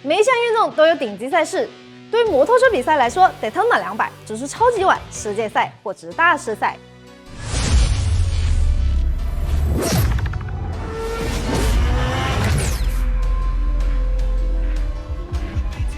每一项运动都有顶级赛事。对于摩托车比赛来说 ，Daytona 200只是超级碗、世界赛或者是大师赛。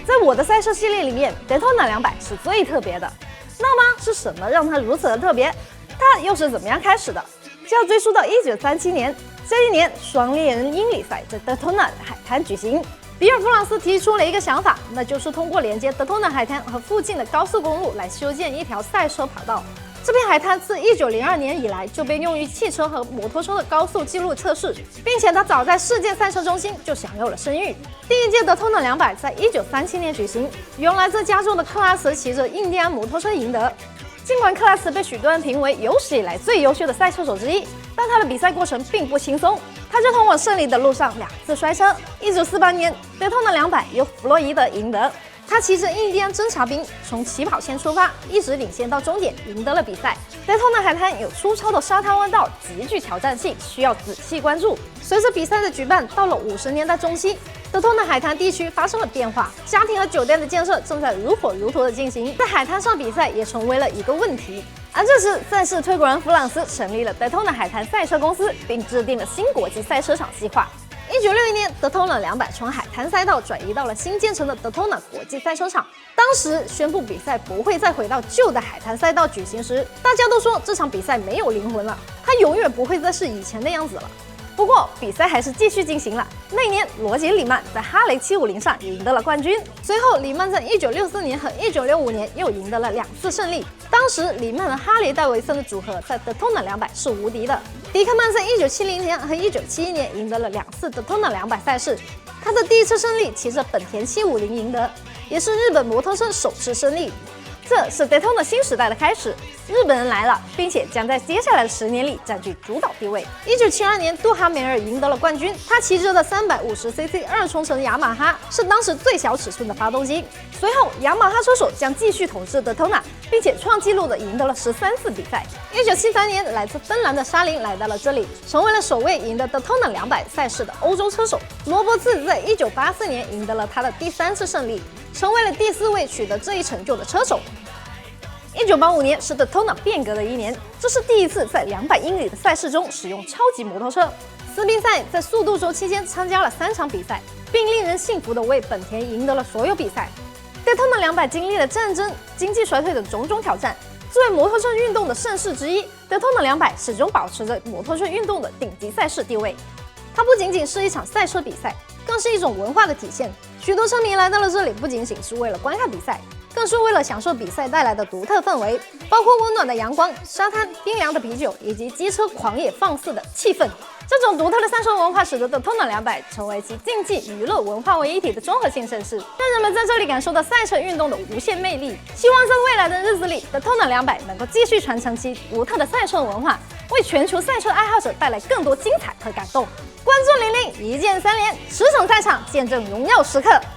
在我的赛车系列里面 ，Daytona 200是最特别的。那么是什么让它如此的特别？它又是怎么样开始的？就要追溯到1937年。这一年，双猎人英里赛在德托纳海滩举行。比尔·弗朗斯提出了一个想法，那就是通过连接德托纳海滩和附近的高速公路来修建一条赛车跑道。这片海滩自1902年以来就被用于汽车和摩托车的高速纪录测试，并且它早在世界赛车中心就享有了声誉。第一届德托纳200在1937年举行，由来自加州的克拉茨骑着印第安摩托车赢得。尽管克拉茨被许多人评为有史以来最优秀的赛车手之一，但他的比赛过程并不轻松。他在通往胜利的路上2次摔车。1948年，Daytona 200由弗洛伊德赢得。他骑着印第安侦察兵从起跑线出发，一直领先到终点，赢得了比赛。Daytona 海滩有粗糙的沙滩弯道，极具挑战性，需要仔细关注。随着比赛的举办，到了50年代中期，Daytona 海滩地区发生了变化，家庭和酒店的建设正在如火如荼的进行，在海滩上比赛也成为了一个问题。而这时，赛事推广人弗朗斯成立了 Daytona 海滩赛车公司，并制定了新国际赛车场计划。1961年，Daytona 200从海滩赛道转移到了新建成的 Daytona 国际赛车场。当时宣布比赛不会再回到旧的海滩赛道举行时，大家都说这场比赛没有灵魂了，它永远不会再是以前的样子了。不过，比赛还是继续进行了。那一年，罗杰·里曼在哈雷750上赢得了冠军。随后，里曼在1964年和1965年又赢得了2次胜利。当时，里曼和哈雷·戴维森的组合在 Daytona 200是无敌的。迪克曼在1970年和1971年赢得了2次 Daytona 200赛事。他的第一次胜利骑着本田750赢得，也是日本摩托车首次胜利。这是 Daytona 新时代的开始，日本人来了，并且将在接下来的10年里占据主导地位。1972年，杜哈梅尔赢得了冠军，他骑着的350cc 2冲程雅马哈是当时最小尺寸的发动机。随后，雅马哈车手将继续统治 Daytona， 并且创纪录的赢得了13次比赛。1973年，来自芬兰的沙林来到了这里，成为了首位赢得 Daytona 200赛事的欧洲车手。罗伯茨在1984年赢得了他的第3次胜利，成为了第4位取得这一成就的车手。1985年是 Daytona 变革的一年，这是第一次在200英里的赛事中使用超级摩托车。斯宾塞在速度周期间参加了3场比赛，并令人信服地为本田赢得了所有比赛。Daytona 200经历了战争、经济衰退的种种挑战，作为摩托车运动的盛世之一 ，Daytona 200始终保持着摩托车运动的顶级赛事地位。它不仅仅是一场赛车比赛，更是一种文化的体现。许多车迷来到了这里，不仅仅是为了观看比赛，更是为了享受比赛带来的独特氛围，包括温暖的阳光、沙滩、冰凉的啤酒以及机车狂野放肆的气氛。这种独特的赛车文化使得 Daytona 200成为集竞技、娱乐、文化为一体的综合性盛事，让人们在这里感受到赛车运动的无限魅力。希望在未来的日子里 ，Daytona 200能够继续传承其独特的赛车文化，为全球赛车爱好者带来更多精彩和感动。关注00，一键3连，驰骋赛场，见证荣耀时刻。